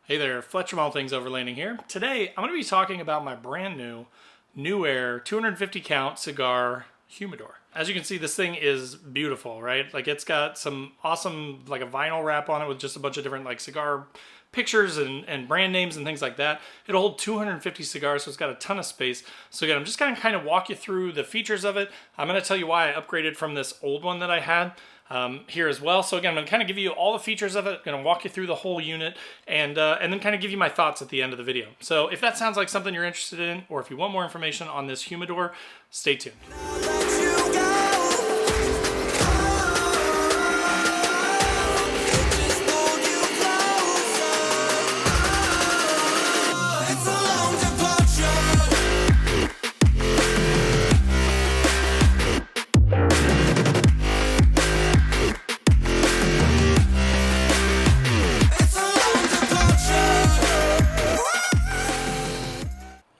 Hey there, Fletcher from All Things Overlanding here. Today, I'm going to be talking about my brand new NewAir 250 count cigar humidor. As you can see, this thing is beautiful, right? Like it's got some awesome, like a vinyl wrap on it with just a bunch of different like cigar pictures and brand names and things like that. It'll hold 250 cigars, so it's got a ton of space. So again, I'm just going to kind of walk you through the features of it. I'm going to tell you why I upgraded from this old one that I had here as well. So again, I'm going to kind of give you all the features of it. I'm going to walk you through the whole unit and then kind of give you my thoughts at the end of the video. So if that sounds like something you're interested in, or if you want more information on this humidor, stay tuned.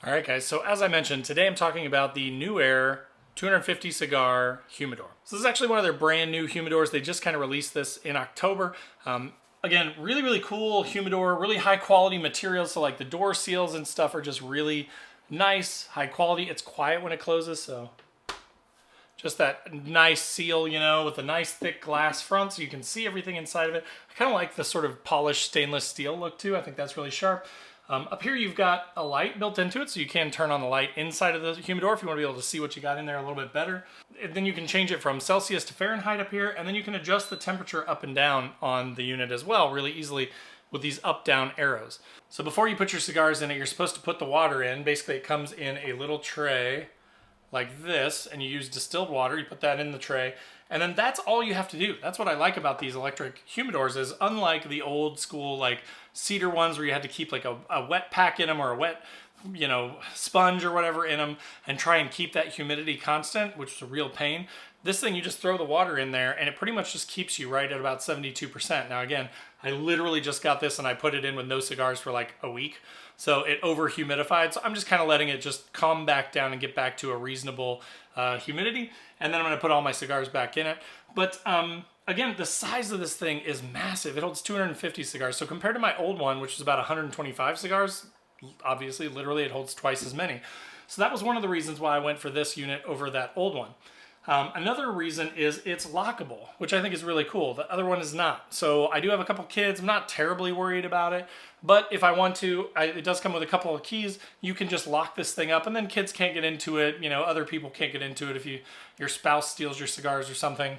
Alright guys, so as I mentioned, today I'm talking about the NewAir 250 cigar humidor. So this is actually one of their brand new humidors. They just kind of released this in October. Again, really cool humidor, really high quality materials. So like the door seals and stuff are just really nice, high quality. It's quiet when it closes, so just that nice seal, you know, with a nice thick glass front so you can see everything inside of it. I kind of like the sort of polished stainless steel look too. I think that's really sharp. Up here you've got a light built into it, so you can turn on the light inside of the humidor if you want to be able to see what you got in there a little bit better. And then you can change it from Celsius to Fahrenheit up here, and then you can adjust the temperature up and down on the unit as well really easily with these up-down arrows. So before you put your cigars in it, you're supposed to put the water in. Basically it comes in a little tray like this, and you use distilled water, you put that in the tray, and then that's all you have to do. That's what I like about these electric humidors, is unlike the old school like cedar ones where you had to keep like a wet pack in them or a wet, you know, sponge or whatever in them and try and keep that humidity constant, which is a real pain. This thing, you just throw the water in there and it pretty much just keeps you right at about 72%. Now again, I literally just got this and I put it in with no cigars for like a week. So it over humidified. So I'm just kind of letting it just calm back down and get back to a reasonable humidity. And then I'm going to put all my cigars back in it. But again, the size of this thing is massive. It holds 250 cigars. So compared to my old one, which is about 125 cigars, obviously, literally it holds twice as many. So that was one of the reasons why I went for this unit over that old one. Another reason is it's lockable, which I think is really cool. The other one is not. So I do have a couple kids. I'm not terribly worried about it. But if I want to, it does come with a couple of keys. You can just lock this thing up and then kids can't get into it. You know, other people can't get into it if your spouse steals your cigars or something.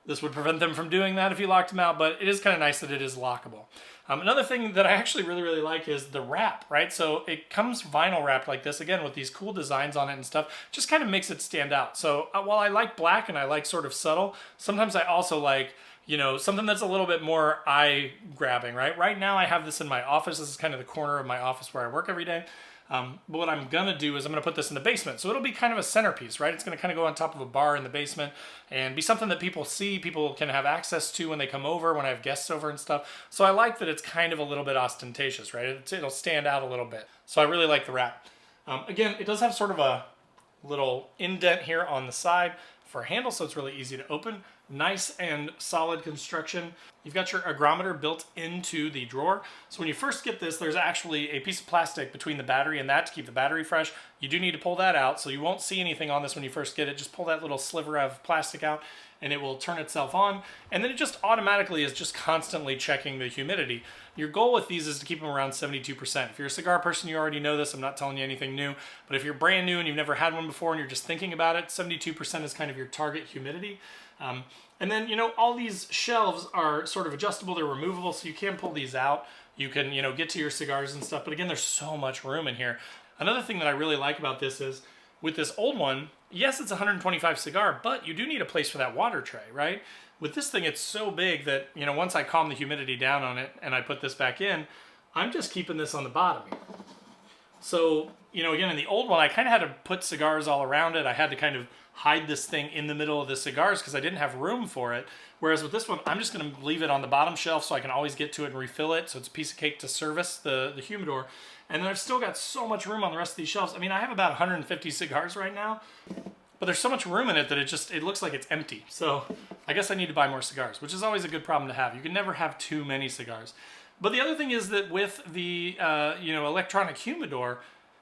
This would prevent them from doing that if you locked them out, but it is kind of nice that it is lockable. Another thing that I actually really like is the wrap, right? So it comes vinyl wrapped like this, again, with these cool designs on it and stuff, just kind of makes it stand out. So while I like black and I like sort of subtle, sometimes I also like, you know, something that's a little bit more eye-grabbing, right? Right now I have this in my office. This is kind of the corner of my office where I work every day. But what I'm going to do is I'm going to put this in the basement. So it'll be kind of a centerpiece, right? It's going to kind of go on top of a bar in the basement and be something that people see, people can have access to when they come over, when I have guests over and stuff. So I like that it's kind of a little bit ostentatious, right? It'll stand out a little bit. So I really like the wrap. Again, it does have sort of a little indent here on the side for a handle, so it's really easy to open. Nice and solid construction. You've got your hygrometer built into the drawer. So when you first get this, there's actually a piece of plastic between the battery and that to keep the battery fresh. You do need to pull that out, so you won't see anything on this when you first get it. Just pull that little sliver of plastic out and it will turn itself on. And then it just automatically is just constantly checking the humidity. Your goal with these is to keep them around 72%. If you're a cigar person, you already know this. I'm not telling you anything new. But if you're brand new and you've never had one before and you're just thinking about it, 72% is kind of your target humidity. And then, you know, all these shelves are sort of adjustable. They're removable, so you can pull these out. You can, you know, get to your cigars and stuff. But again, there's so much room in here. Another thing that I really like about this is with this old one, yes, it's a 125 cigar, but you do need a place for that water tray, right? With this thing, it's so big that, you know, once I calm the humidity down on it and I put this back in, I'm just keeping this on the bottom here. So, you know, again, in the old one, I kind of had to put cigars all around it. I had to kind of hide this thing in the middle of the cigars because I didn't have room for it. Whereas with this one, I'm just going to leave it on the bottom shelf so I can always get to it and refill it. So it's a piece of cake to service the humidor. And then I've still got so much room on the rest of these shelves. I mean, I have about 150 cigars right now, but there's so much room in it that it looks like it's empty. So I guess I need to buy more cigars, which is always a good problem to have. You can never have too many cigars. But the other thing is that with the electronic humidor,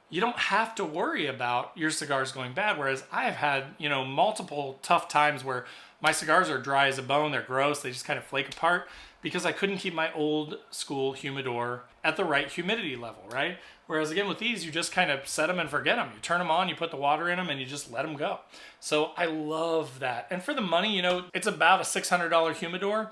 you don't have to worry about your cigars going bad. Whereas I have had, multiple tough times where my cigars are dry as a bone, they're gross, they just kind of flake apart because I couldn't keep my old school humidor at the right humidity level, right? Whereas again, with these, you just kind of set them and forget them. You turn them on, you put the water in them, and you just let them go. So I love that. And for the money, it's about a $600 humidor.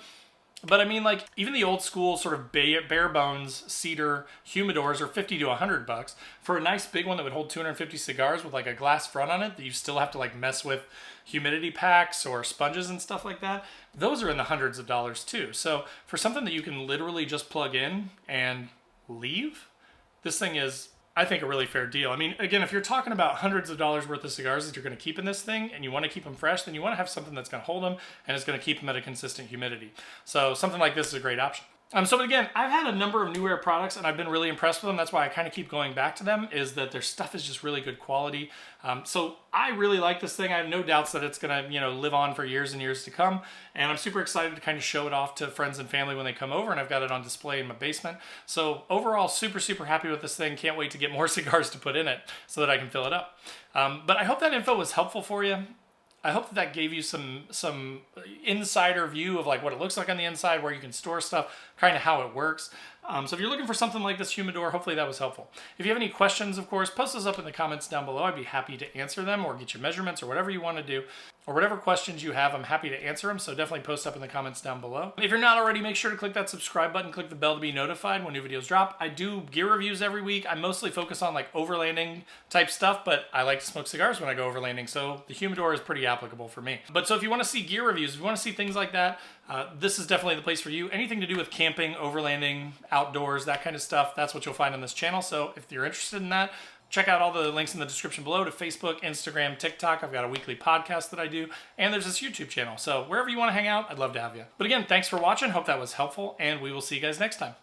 But I mean, like, even the old school sort of bare bones cedar humidors are $50 to $100 for a nice big one that would hold 250 cigars with like a glass front on it that you still have to like mess with humidity packs or sponges and stuff like that. Those are in the hundreds of dollars too. So for something that you can literally just plug in and leave, this thing is, I think, a really fair deal. I mean, again, if you're talking about hundreds of dollars worth of cigars that you're going to keep in this thing and you want to keep them fresh, then you want to have something that's going to hold them and is going to keep them at a consistent humidity. So something like this is a great option. So again, I've had a number of NewAir products and I've been really impressed with them. That's why I kind of keep going back to them, is that their stuff is just really good quality. So I really like this thing. I have no doubts that it's going to, live on for years and years to come. And I'm super excited to kind of show it off to friends and family when they come over, and I've got it on display in my basement. So overall, super, super happy with this thing. Can't wait to get more cigars to put in it so that I can fill it up. But I hope that info was helpful for you. I hope that gave you some insider view of like what it looks like on the inside, where you can store stuff, kind of how it works. So if you're looking for something like this humidor, hopefully that was helpful. If you have any questions, of course, post those up in the comments down below. I'd be happy to answer them or get you measurements or whatever you want to do. Or whatever questions you have, I'm happy to answer them. So definitely post up in the comments down below. If you're not already, make sure to click that subscribe button, click the bell to be notified when new videos drop. I do gear reviews every week. I mostly focus on like overlanding type stuff, but I like to smoke cigars when I go overlanding. So the humidor is pretty applicable for me. But so if you want to see gear reviews, if you want to see things like that, this is definitely the place for you. Anything to do with camping, overlanding, outdoors, that kind of stuff, that's what you'll find on this channel. So if you're interested in that, check out all the links in the description below to Facebook, Instagram, TikTok. I've got a weekly podcast that I do, and there's this YouTube channel. So wherever you want to hang out, I'd love to have you. But again, thanks for watching. Hope that was helpful, and we will see you guys next time.